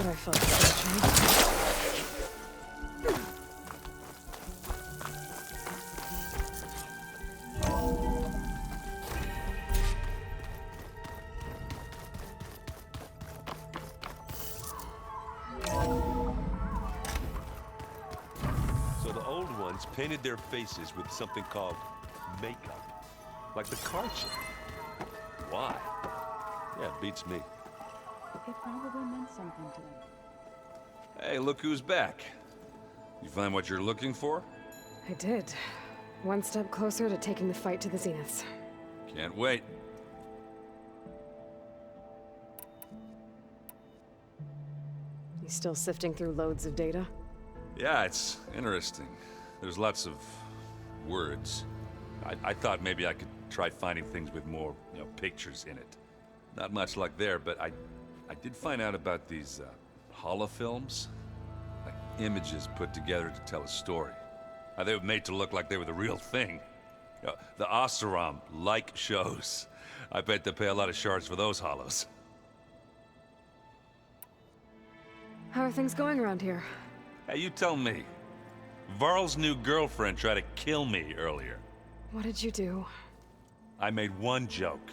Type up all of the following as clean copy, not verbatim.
thought I felt something. So the old ones painted their faces with something called makeup. Like the car chick. Why? Yeah, it beats me. It probably meant something to them. Hey, look who's back. You find what you're looking for? I did. One step closer to taking the fight to the zeniths. Can't wait. You still sifting through loads of data? Yeah, it's interesting. There's lots of words. I thought maybe I could try finding things with more, pictures in it. Not much luck there, but I did find out about these holofilms. Like images put together to tell a story. They were made to look like they were the real thing. The Oseram like shows. I bet they pay a lot of shards for those hollows. How are things going around here? Hey, you tell me. Varl's new girlfriend tried to kill me earlier. What did you do? I made one joke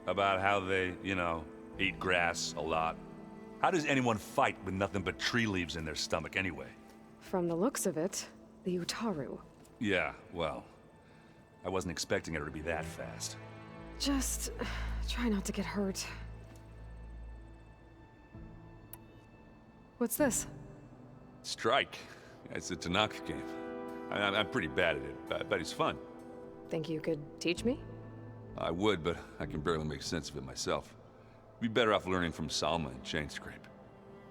about how they, eat grass a lot. How does anyone fight with nothing but tree leaves in their stomach anyway? From the looks of it, the Utaru. Yeah, well, I wasn't expecting her to be that fast. Just try not to get hurt. What's this? Strike. It's a Tanakh game. I'm pretty bad at it, but it's fun. Think you could teach me? I would, but I can barely make sense of it myself. Be better off learning from Salma and Chainscrape.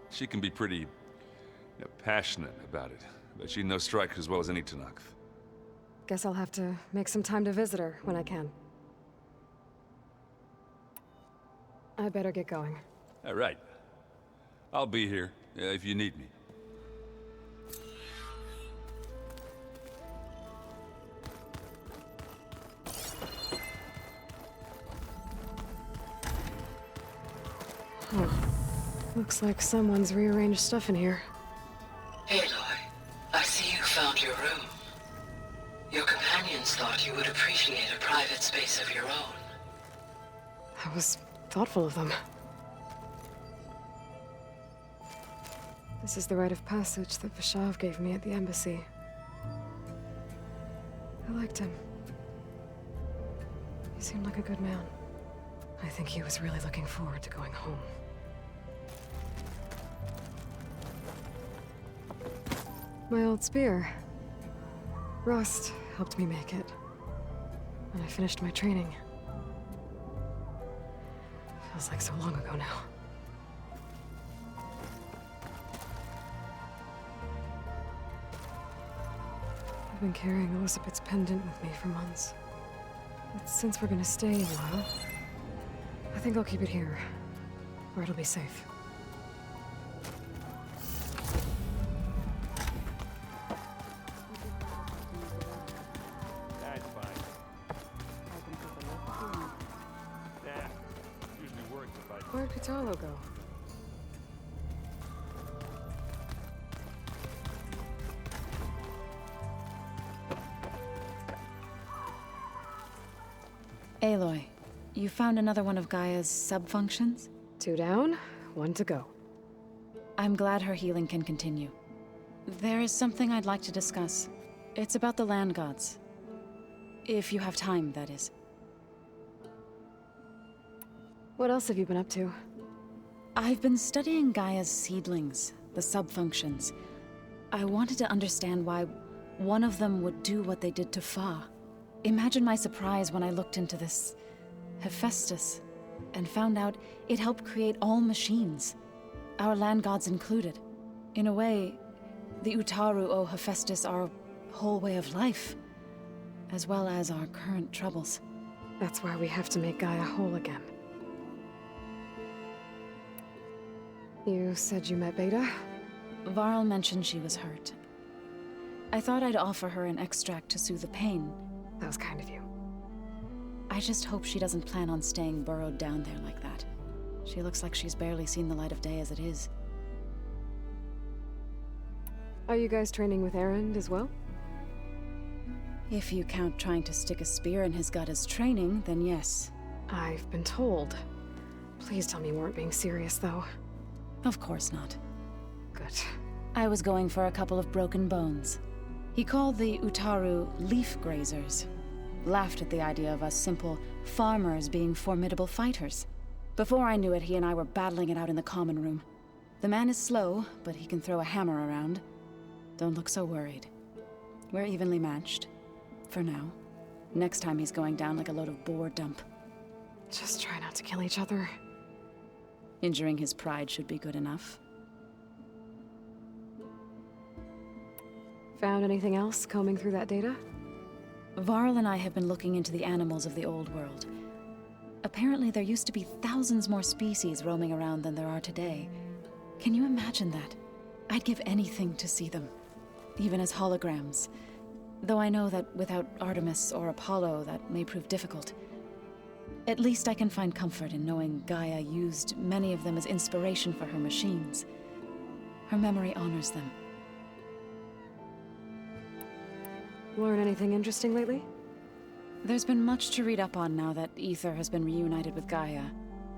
She can be pretty passionate about it, but she knows Strike as well as any Tanakh. Guess I'll have to make some time to visit her when I can. I better get going. All right. I'll be here if you need me. Huh. Looks like someone's rearranged stuff in here. Aloy, I see you found your room. Your companions thought you would appreciate a private space of your own. That was thoughtful of them. This is the rite of passage that Vashav gave me at the embassy. I liked him. He seemed like a good man. I think he was really looking forward to going home. My old spear. Rust helped me make it. When I finished my training. Feels like so long ago now. I've been carrying Elizabeth's pendant with me for months. But since we're gonna stay a while, I think I'll keep it here, where it'll be safe. That's fine. Nah, usually works if I... Where'd Katalo go? Aloy, you found another one of Gaia's sub-functions? 2 down, 1 to go. I'm glad her healing can continue. There is something I'd like to discuss. It's about the land gods. If you have time, that is. What else have you been up to? I've been studying Gaia's seedlings, the sub-functions. I wanted to understand why one of them would do what they did to Fa. Imagine my surprise when I looked into this Hephaestus and found out it helped create all machines, our land gods included. In a way, the Utaru owe Hephaestus our whole way of life, as well as our current troubles. That's why we have to make Gaia whole again. You said you met Beta? Varl mentioned she was hurt. I thought I'd offer her an extract to soothe the pain. That was kind of you. I just hope she doesn't plan on staying burrowed down there like that. She looks like she's barely seen the light of day as it is. Are you guys training with Erend as well? If you count trying to stick a spear in his gut as training, then yes. I've been told. Please tell me you weren't being serious, though. Of course not. Good. I was going for a couple of broken bones. He called the Utaru leaf grazers. Laughed at the idea of us simple farmers being formidable fighters. Before I knew it, he and I were battling it out in the common room. The man is slow, but he can throw a hammer around. Don't look so worried. We're evenly matched. For now. Next time he's going down like a load of boar dump. Just try not to kill each other. Injuring his pride should be good enough. Found anything else combing through that data? Varl and I have been looking into the animals of the old world. Apparently there used to be thousands more species roaming around than there are today. Can you imagine that? I'd give anything to see them. Even as holograms. Though I know that without Artemis or Apollo, that may prove difficult. At least I can find comfort in knowing Gaia used many of them as inspiration for her machines. Her memory honors them. Learn anything interesting lately? There's been much to read up on now that Ether has been reunited with Gaia.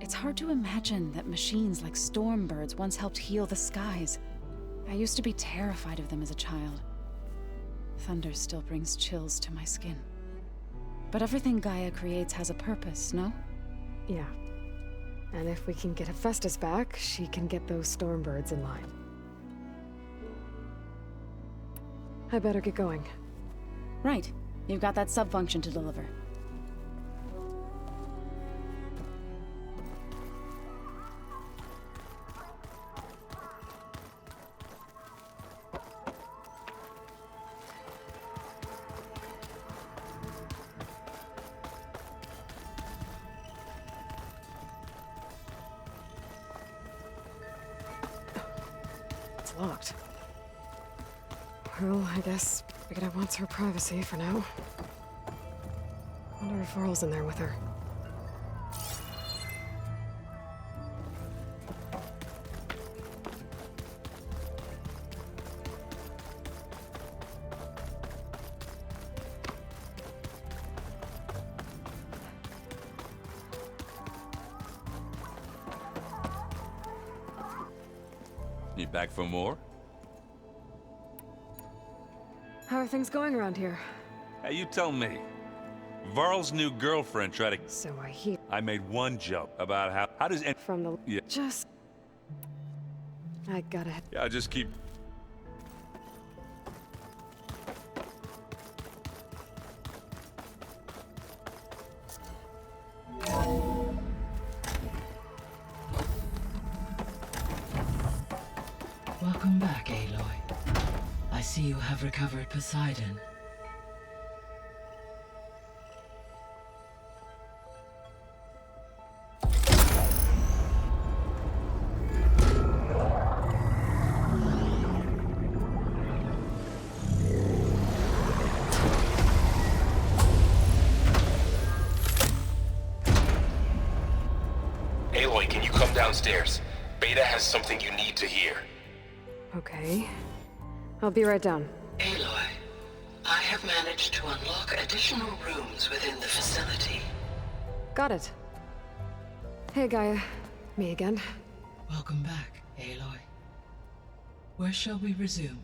It's hard to imagine that machines like Stormbirds once helped heal the skies. I used to be terrified of them as a child. Thunder still brings chills to my skin. But everything Gaia creates has a purpose, no? Yeah. And if we can get Hephaestus back, she can get those Stormbirds in line. I better get going. Right. You've got that sub-function to deliver. It's locked. Well, I guess Brigida wants her privacy for now. Wonder if Varl's in there with her. You back for more? How are things going around here? Hey, you tell me. Varl's new girlfriend tried to... So I hear I made one joke about how does... from the... Yeah. Just... I gotta... Yeah, I just keep... Welcome back, Aloy. I see you have recovered Poseidon. Aloy, can you come downstairs? Beta has something you need to hear. Okay. I'll be right down. Aloy, I have managed to unlock additional rooms within the facility. Got it. Hey, Gaia. Me again. Welcome back, Aloy. Where shall we resume?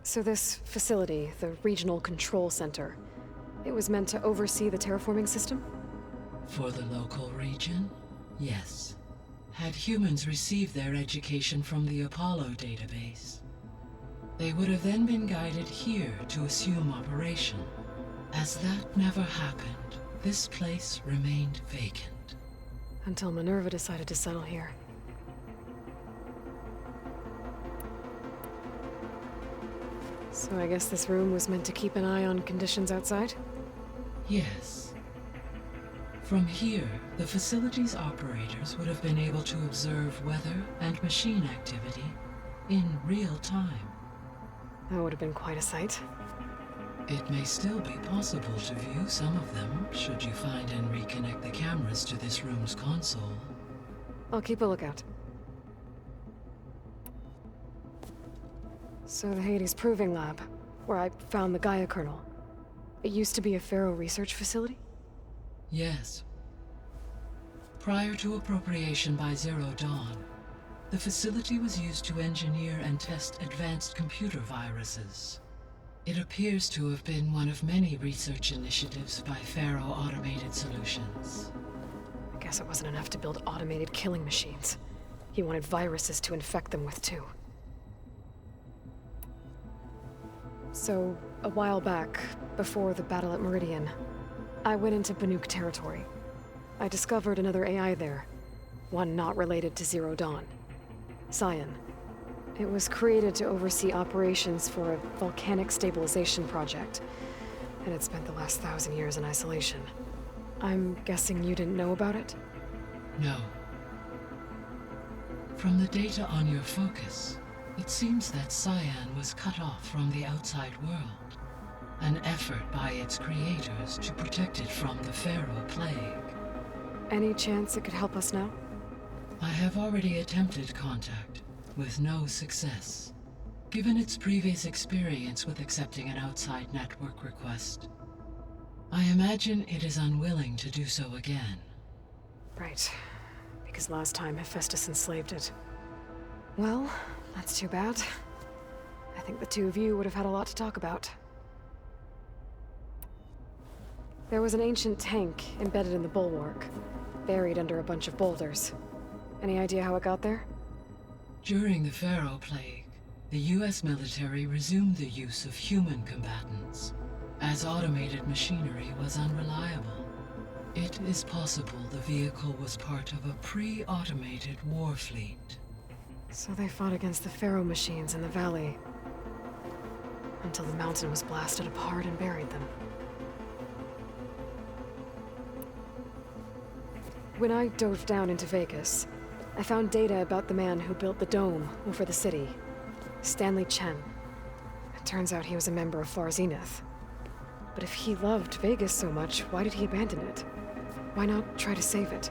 So this facility, the Regional Control Center, it was meant to oversee the terraforming system? For the local region? Yes. Had humans received their education from the Apollo database, they would have then been guided here to assume operation. As that never happened, this place remained vacant. Until Minerva decided to settle here. So I guess this room was meant to keep an eye on conditions outside? Yes. From here, the facility's operators would have been able to observe weather and machine activity in real time. That would have been quite a sight. It may still be possible to view some of them, should you find and reconnect the cameras to this room's console. I'll keep a lookout. So the Hades Proving Lab, where I found the Gaia kernel. It used to be a Pharaoh research facility? Yes. Prior to appropriation by Zero Dawn, the facility was used to engineer and test advanced computer viruses. It appears to have been one of many research initiatives by Pharaoh Automated Solutions. I guess it wasn't enough to build automated killing machines. He wanted viruses to infect them with too. So, a while back, before the battle at Meridian, I went into Banuk territory. I discovered another AI there, one not related to Zero Dawn. Cyan. It was created to oversee operations for a volcanic stabilization project, and it spent the last 1,000 years in isolation. I'm guessing you didn't know about it? No. From the data on your focus, it seems that Cyan was cut off from the outside world, an effort by its creators to protect it from the Pharaoh plague. Any chance it could help us now? I have already attempted contact, with no success. Given its previous experience with accepting an outside network request, I imagine it is unwilling to do so again. Right. Because last time Hephaestus enslaved it. Well, that's too bad. I think the two of you would have had a lot to talk about. There was an ancient tank embedded in the bulwark, buried under a bunch of boulders. Any idea how it got there? During the Pharaoh plague, the US military resumed the use of human combatants, as automated machinery was unreliable. It is possible the vehicle was part of a pre-automated war fleet. So they fought against the Pharaoh machines in the valley, until the mountain was blasted apart and buried them. When I dove down into Vegas, I found data about the man who built the dome over the city, Stanley Chen. It turns out he was a member of Far Zenith. But if he loved Vegas so much, why did he abandon it? Why not try to save it?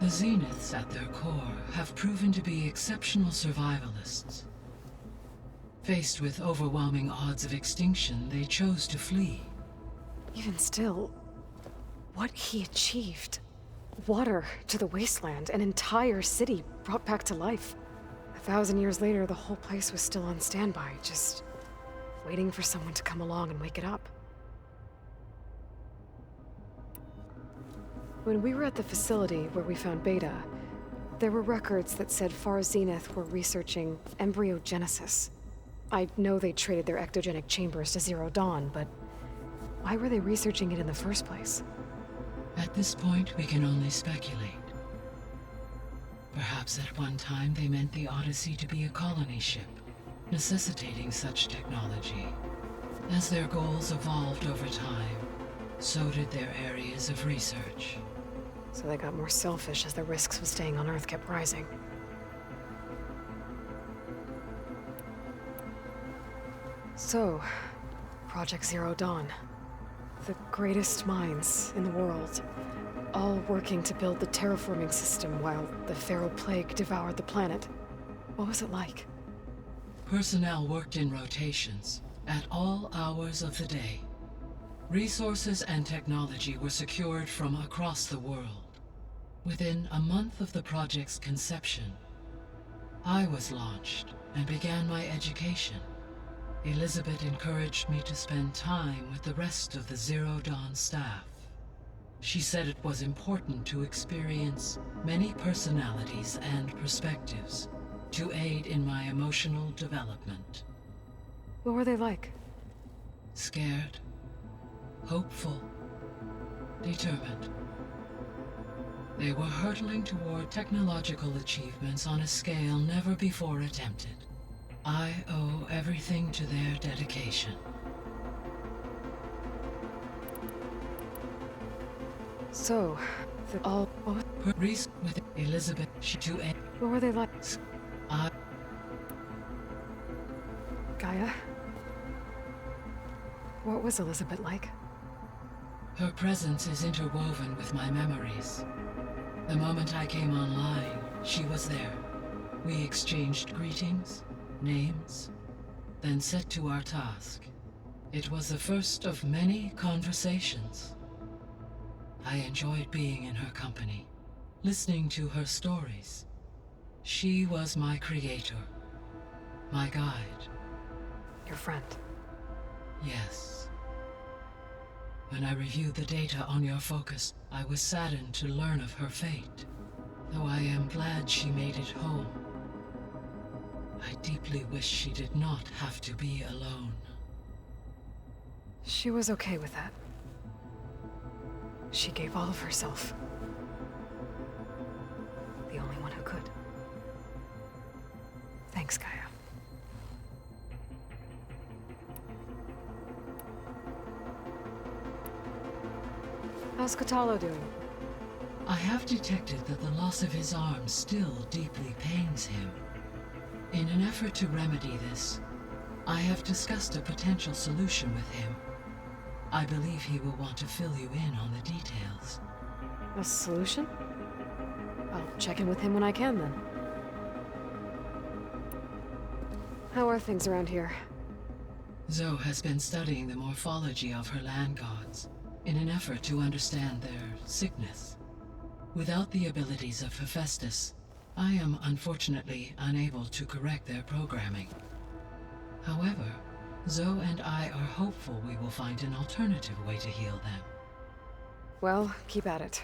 The Zeniths at their core have proven to be exceptional survivalists. Faced with overwhelming odds of extinction, they chose to flee. Even still, what he achieved. Water to the wasteland, an entire city brought back to life. 1,000 years later, the whole place was still on standby, just waiting for someone to come along and wake it up. When we were at the facility where we found Beta, there were records that said Far Zenith were researching embryogenesis. I know they traded their ectogenic chambers to Zero Dawn, but why were they researching it in the first place? At this point, we can only speculate. Perhaps at one time they meant the Odyssey to be a colony ship, necessitating such technology. As their goals evolved over time, so did their areas of research. So they got more selfish as the risks of staying on Earth kept rising. So, Project Zero Dawn. The greatest minds in the world, all working to build the terraforming system while the Pharaoh plague devoured the planet. What was it like? Personnel worked in rotations, at all hours of the day. Resources and technology were secured from across the world. Within a month of the project's conception, I was launched and began my education. Elizabeth encouraged me to spend time with the rest of the Zero Dawn staff. She said it was important to experience many personalities and perspectives to aid in my emotional development. What were they like? Scared, hopeful, determined. They were hurtling toward technological achievements on a scale never before attempted. I owe everything to their dedication. So, Reese with Elizabeth, she to a what were they like? Gaia? What was Elizabeth like? Her presence is interwoven with my memories. The moment I came online, she was there. We exchanged greetings, names, then set to our task. It was the first of many conversations. I enjoyed being in her company, listening to her stories. She was my creator, my guide. Your friend. Yes. When I reviewed the data on your focus, I was saddened to learn of her fate, though I am glad she made it home. I deeply wish she did not have to be alone. She was okay with that. She gave all of herself. The only one who could. Thanks, Gaia. How's Katalo doing? I have detected that the loss of his arm still deeply pains him. In an effort to remedy this, I have discussed a potential solution with him. I believe he will want to fill you in on the details. A solution? I'll check in with him when I can, then. How are things around here? Zoe has been studying the morphology of her land gods in an effort to understand their sickness. Without the abilities of Hephaestus, I am unfortunately unable to correct their programming. However, Zoe and I are hopeful we will find an alternative way to heal them. Well, keep at it.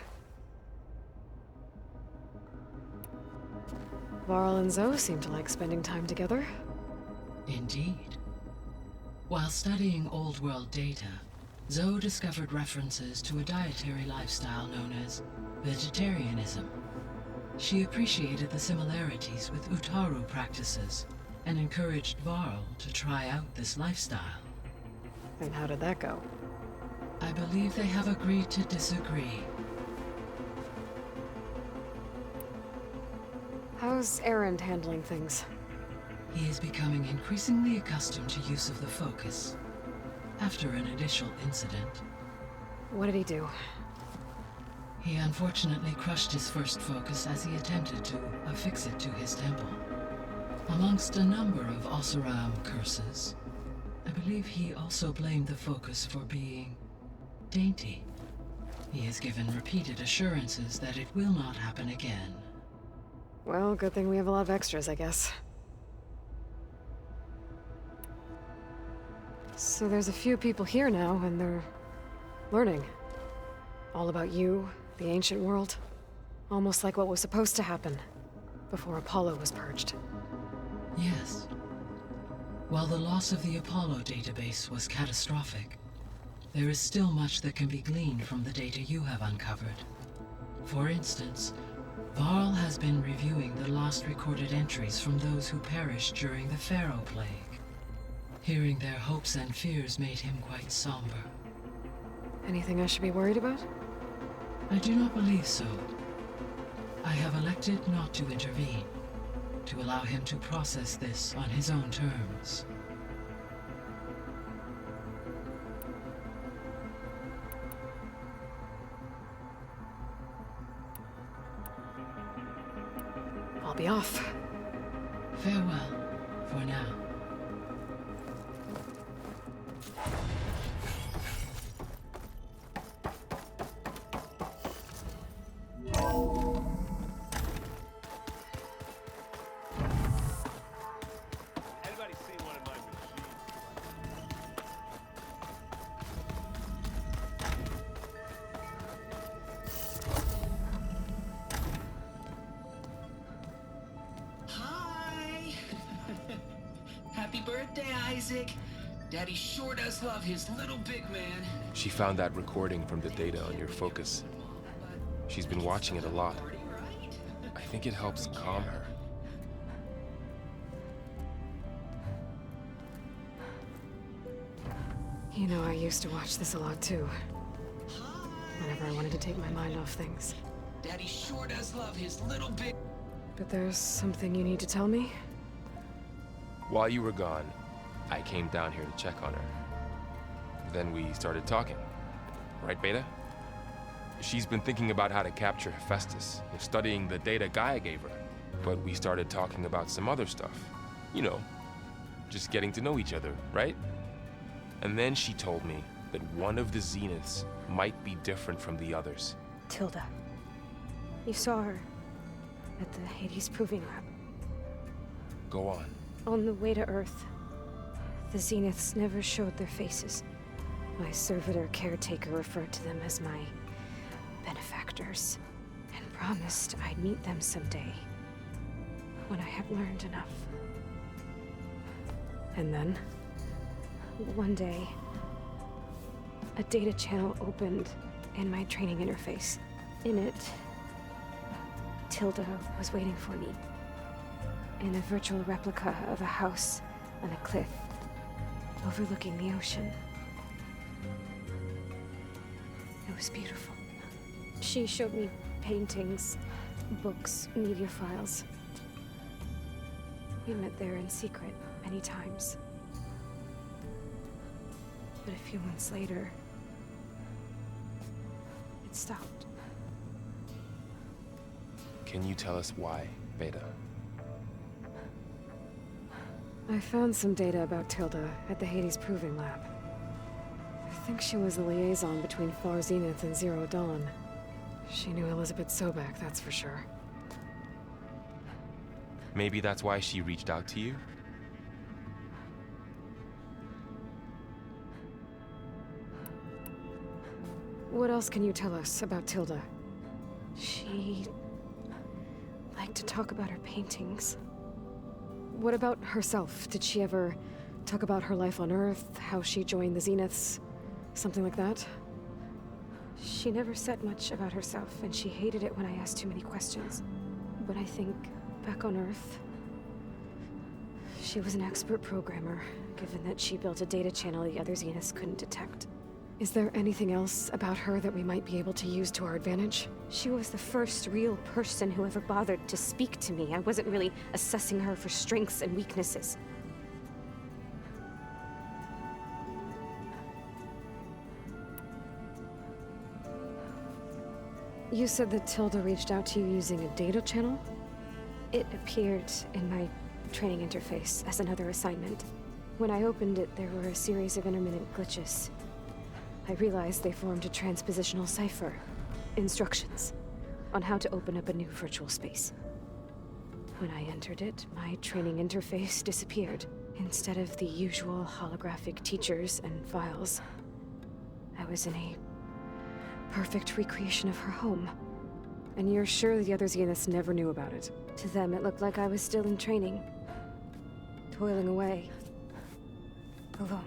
Varl and Zoe seem to like spending time together. Indeed. While studying Old World data, Zoe discovered references to a dietary lifestyle known as vegetarianism. She appreciated the similarities with Utaru practices and encouraged Varl to try out this lifestyle. And how did that go? I believe they have agreed to disagree. How's Erend handling things? He is becoming increasingly accustomed to use of the focus after an initial incident. What did he do? He unfortunately crushed his first focus as he attempted to affix it to his temple. Amongst a number of Oseram curses, I believe he also blamed the focus for being dainty. He has given repeated assurances that it will not happen again. Well, good thing we have a lot of extras, I guess. So there's a few people here now, and they're learning. All about you, the ancient world. Almost like what was supposed to happen before Apollo was purged. Yes. While the loss of the Apollo database was catastrophic, there is still much that can be gleaned from the data you have uncovered. For instance, Varl has been reviewing the last recorded entries from those who perished during the Pharaoh Plague. Hearing their hopes and fears made him quite somber. Anything I should be worried about? I do not believe so. I have elected not to intervene, to allow him to process this on his own terms. I'll be off. Farewell, for now. Anybody seen one of my machines? Hi! Happy birthday, Isaac! Daddy sure does love his little big man. She found that recording from the data on your focus. She's been watching it a lot. I think it helps calm her. You know, I used to watch this a lot too. Whenever I wanted to take my mind off things. Daddy sure does love his little big... But there's something you need to tell me? While you were gone, I came down here to check on her. Then we started talking. Right, Beta? She's been thinking about how to capture Hephaestus, studying the data Gaia gave her. But we started talking about some other stuff. You know, just getting to know each other, right? And then she told me that one of the Zeniths might be different from the others. Tilda. You saw her at the Hades Proving Lab. Go on. On the way to Earth, the Zeniths never showed their faces. My servitor caretaker referred to them as my benefactors, and promised I'd meet them someday, when I had learned enough. And then, one day, a data channel opened in my training interface. In it, Tilda was waiting for me, in a virtual replica of a house on a cliff, overlooking the ocean. It was beautiful. She showed me paintings, books, media files. We met there in secret many times. But a few months later, it stopped. Can you tell us why, Beta? I found some data about Tilda at the Hades Proving Lab. I think she was the liaison between Far Zenith and Zero Dawn. She knew Elizabeth Sobek, that's for sure. Maybe that's why she reached out to you? What else can you tell us about Tilda? She liked to talk about her paintings. What about herself? Did she ever talk about her life on Earth, how she joined the Zeniths, something like that? She never said much about herself, and she hated it when I asked too many questions. But I think, back on Earth, she was an expert programmer, given that she built a data channel the other Zeniths couldn't detect. Is there anything else about her that we might be able to use to our advantage? She was the first real person who ever bothered to speak to me. I wasn't really assessing her for strengths and weaknesses. You said that Tilda reached out to you using a data channel? It appeared in my training interface as another assignment. When I opened it, there were a series of intermittent glitches. I realized they formed a transpositional cipher. Instructions on how to open up a new virtual space. When I entered it, my training interface disappeared. Instead of the usual holographic teachers and files, I was in a perfect recreation of her home. And you're sure the other Zeniths never knew about it? To them, it looked like I was still in training, toiling away, alone.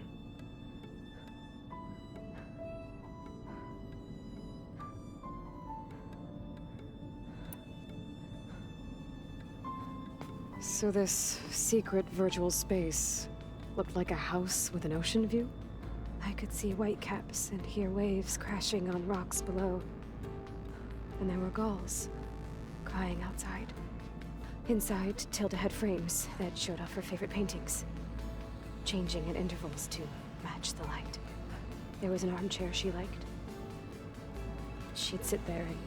So this secret virtual space looked like a house with an ocean view? I could see whitecaps and hear waves crashing on rocks below. And there were gulls crying outside. Inside, Tilda had frames that showed off her favorite paintings, changing at intervals to match the light. There was an armchair she liked. She'd sit there and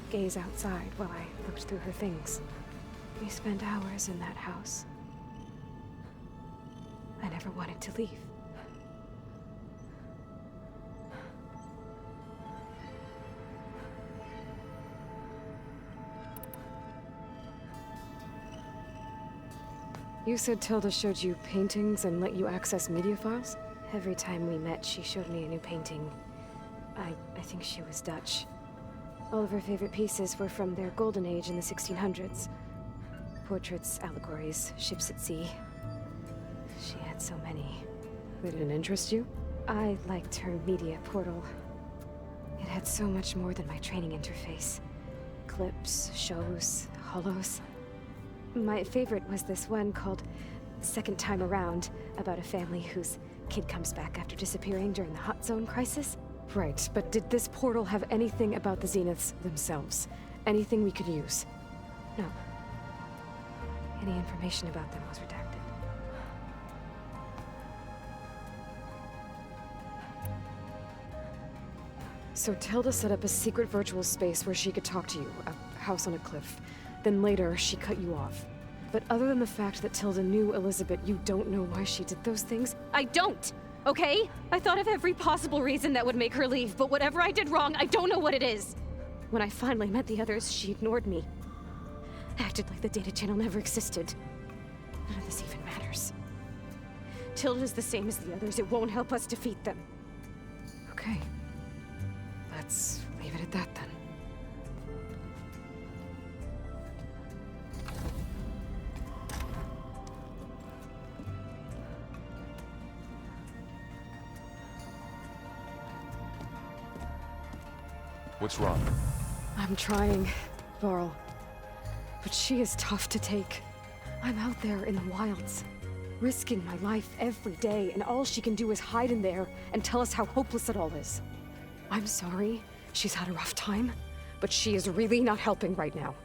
gaze outside while I looked through her things. We spent hours in that house. I never wanted to leave. You said Tilda showed you paintings and let you access media files? Every time we met, she showed me a new painting. I think she was Dutch. All of her favorite pieces were from their golden age in the 1600s. Portraits, allegories, ships at sea. She had so many. They didn't interest you? I liked her media portal. It had so much more than my training interface. Clips, shows, holos. My favorite was this one called Second Time Around, about a family whose kid comes back after disappearing during the Hot Zone crisis. Right, but did this portal have anything about the Zeniths themselves? Anything we could use? No. Any information about them was redacted. So Tilda set up a secret virtual space where she could talk to you, a house on a cliff. Then later, she cut you off. But other than the fact that Tilda knew Elizabeth, you don't know why she did those things? I don't! Okay? I thought of every possible reason that would make her leave, but whatever I did wrong, I don't know what it is! When I finally met the others, she ignored me. Acted like the data channel never existed. None of this even matters. Tilda's the same as the others. It won't help us defeat them. Okay. Let's leave it at that then. What's wrong? I'm trying, Varl. But she is tough to take. I'm out there in the wilds, risking my life every day, and all she can do is hide in there and tell us how hopeless it all is. I'm sorry, she's had a rough time, but she is really not helping right now.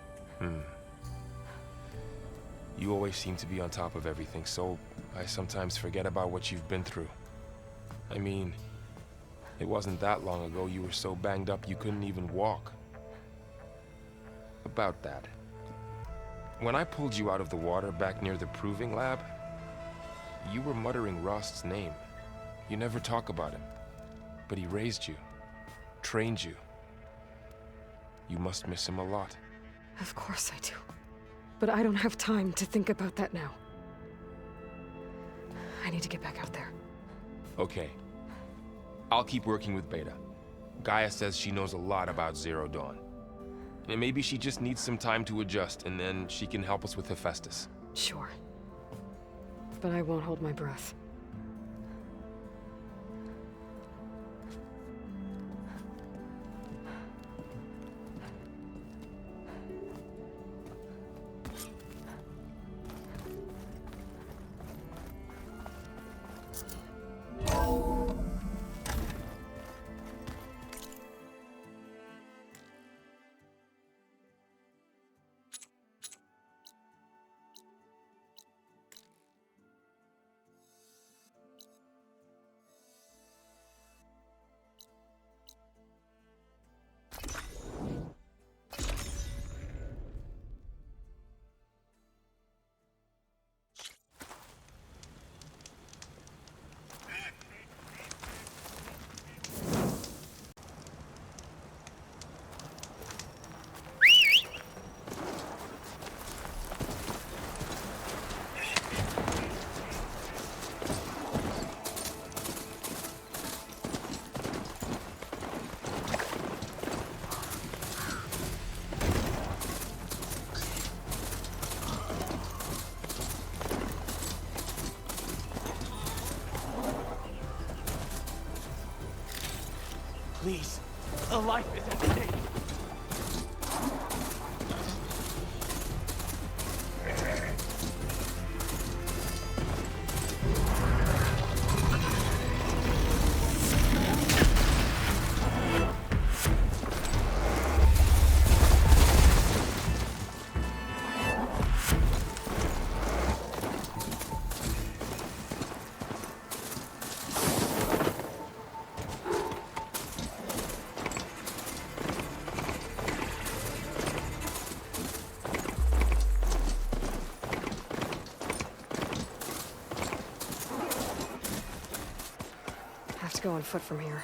You always seem to be on top of everything, so I sometimes forget about what you've been through. I mean, it wasn't that long ago you were so banged up you couldn't even walk. About that. When I pulled you out of the water back near the proving lab, you were muttering Rost's name. You never talk about him. But he raised you, trained you. You must miss him a lot. Of course I do. But I don't have time to think about that now. I need to get back out there. Okay. I'll keep working with Beta. Gaia says she knows a lot about Zero Dawn. And maybe she just needs some time to adjust, and then she can help us with Hephaestus. Sure. But I won't hold my breath. Please, a life is at stake. Have to go on foot from here.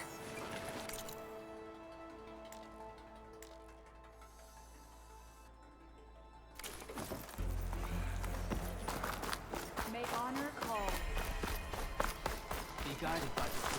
May honor call. Be guided by the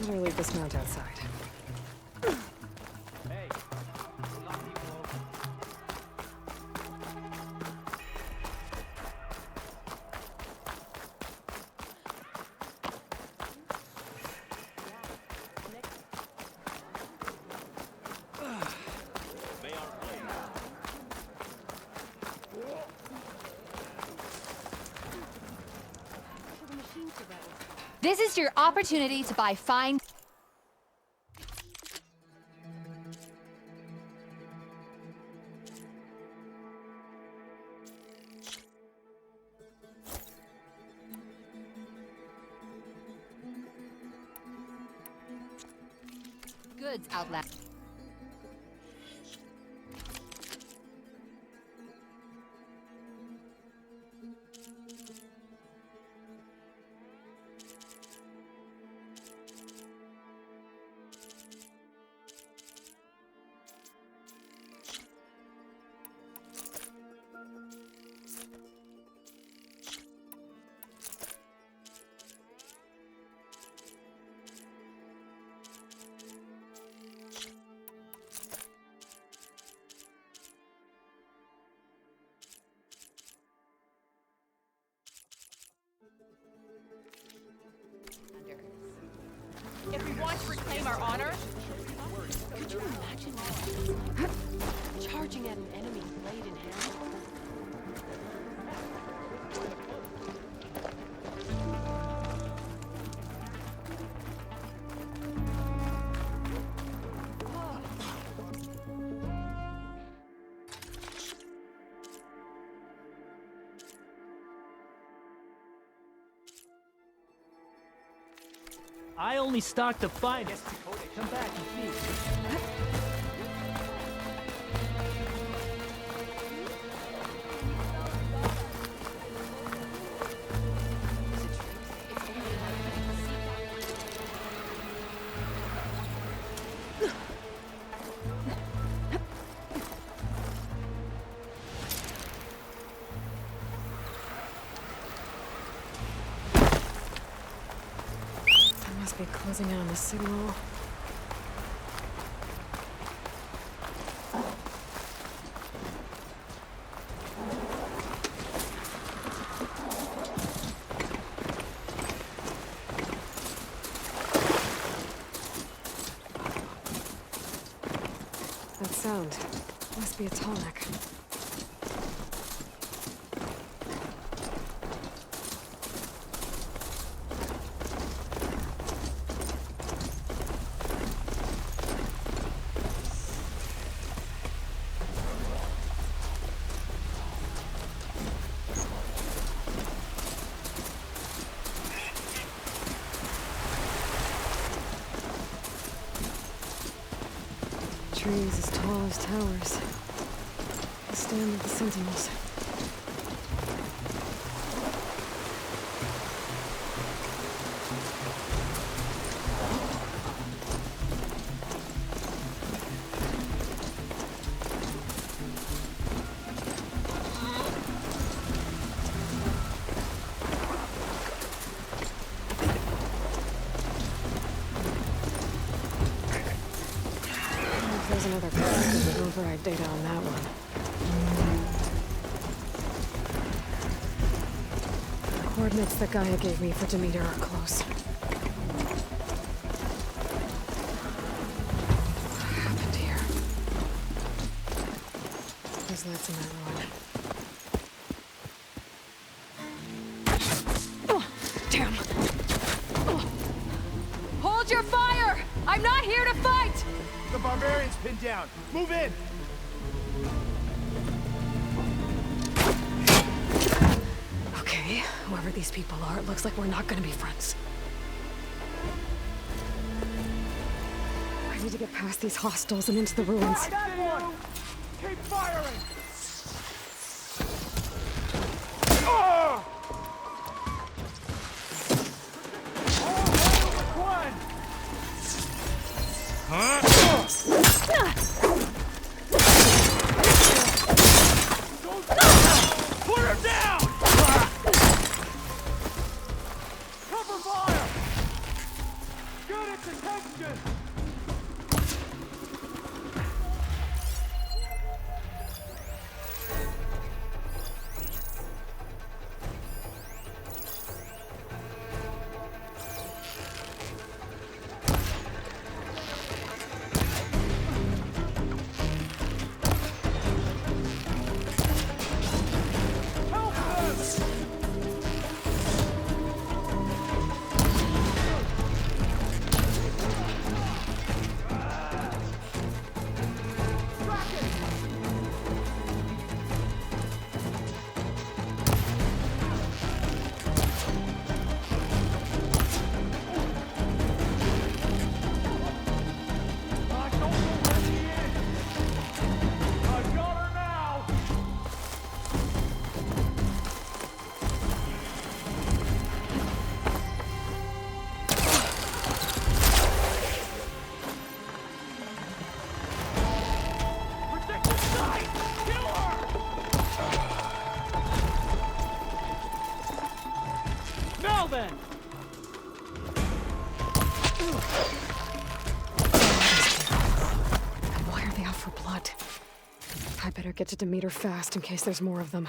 better leave this mount outside. This is your opportunity to buy fine. Goods outlet. If we want to reclaim our honor, could you imagine charging at an enemy blade in hand? I only stocked the finest. Come back and see. Be closing in on the signal. That sound must be a tonic. Trees as tall as towers. The stand of the sentinels. There's another packet with override data on that one. The coordinates that Gaia gave me for Demeter are close. What happened here? There's lights in that room. Oh, damn! Oh. Hold your fire! I'm not here to fight! The barbarian's pinned down. Move in! Okay, whoever these people are, it looks like we're not gonna be friends. I need to get past these hostiles and into the ruins. I got one! Keep firing! Oh! Huh? Put her down! Cover fire! Good, it's a Well then! Why are they out for blood? I better get to Demeter fast in case there's more of them.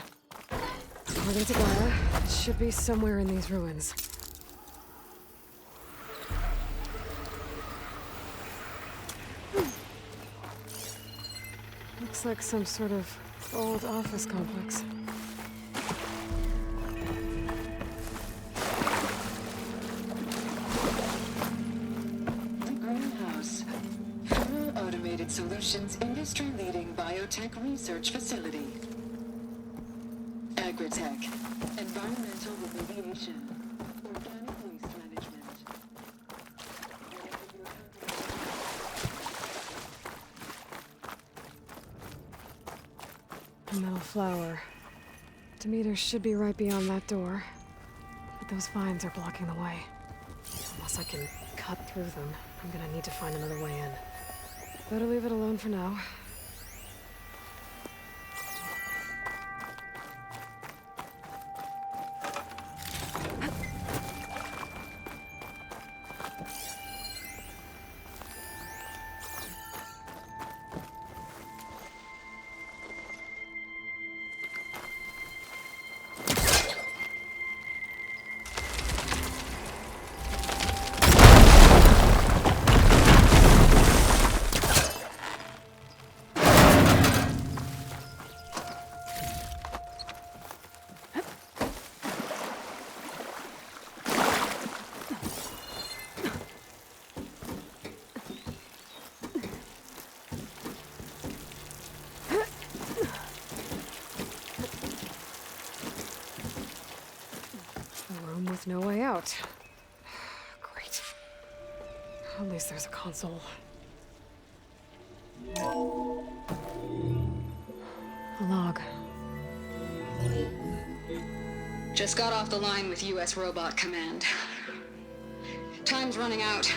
According to Gaia, it should be somewhere in these ruins. Looks like some sort of old office complex. The Greenhouse. Full Automated Solutions industry-leading biotech research facility. Agritech. Environmental remediation. Organic waste management. A metal flower. Demeter should be right beyond that door. But those vines are blocking the way. Unless I can cut through them, I'm gonna need to find another way in. Better leave it alone for now. With no way out. Great. At least there's a console. A log. Just got off the line with US Robot Command. Time's running out.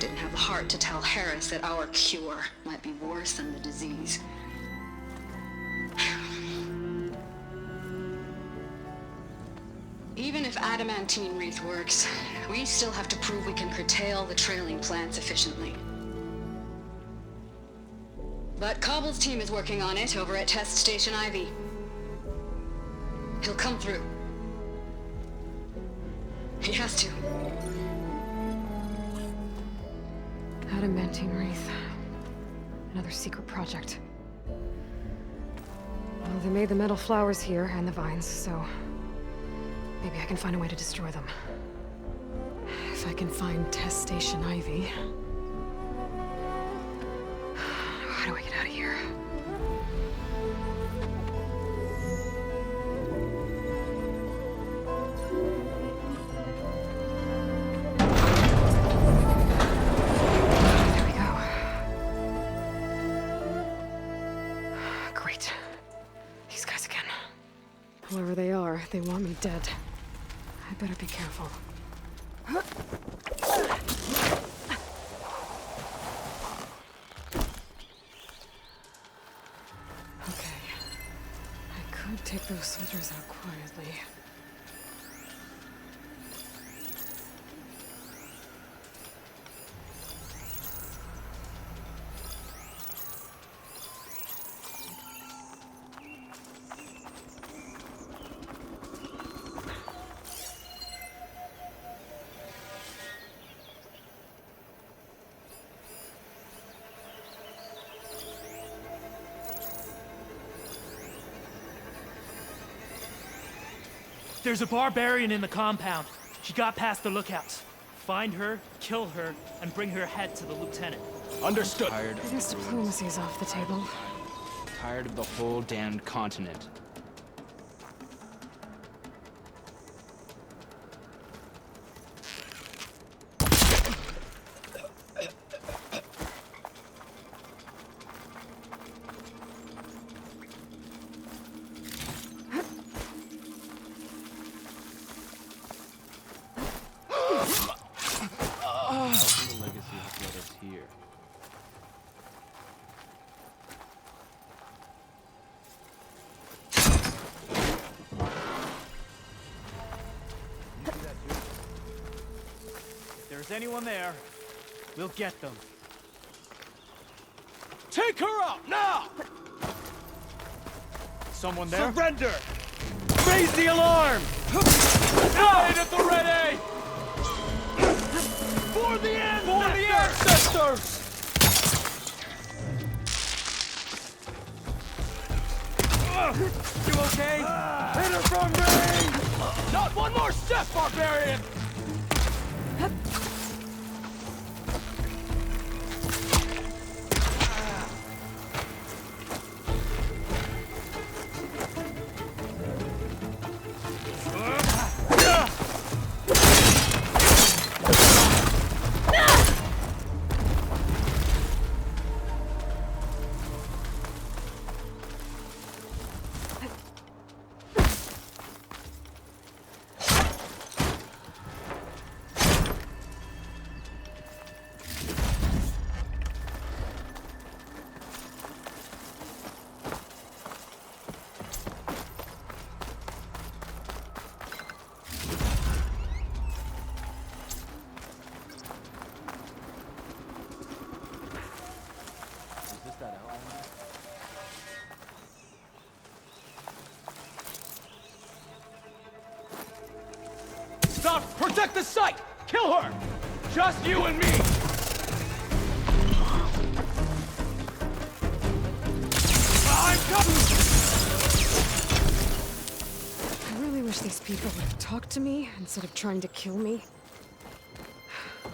Didn't have the heart to tell Harris that our cure might be worse than the disease. Even if adamantine wreath works, we still have to prove we can curtail the trailing plants efficiently. But Cobble's team is working on it over at Test Station Ivy. He'll come through. He has to. Adamantine wreath. Another secret project. Well, they made the metal flowers here and the vines, so maybe I can find a way to destroy them. If I can find Test Station Ivy. How do I get out of here? There we go. Great. These guys again. Whoever they are, they want me dead. I better be careful. Okay. I could take those soldiers out quietly. There's a barbarian in the compound. She got past the lookouts. Find her, kill her, and bring her head to the lieutenant. Understood. I guess diplomacy's off the table. Tired of the whole damned continent. there's anyone there, we'll get them. Take her out, now! Someone there? Surrender! Raise the alarm! Right at the ready! For the ancestors! You okay? Hit her from range! Not one more step, barbarian! Stop! Protect the site! Kill her! Just you and me! I'm coming! I really wish these people would have talked to me instead of trying to kill me.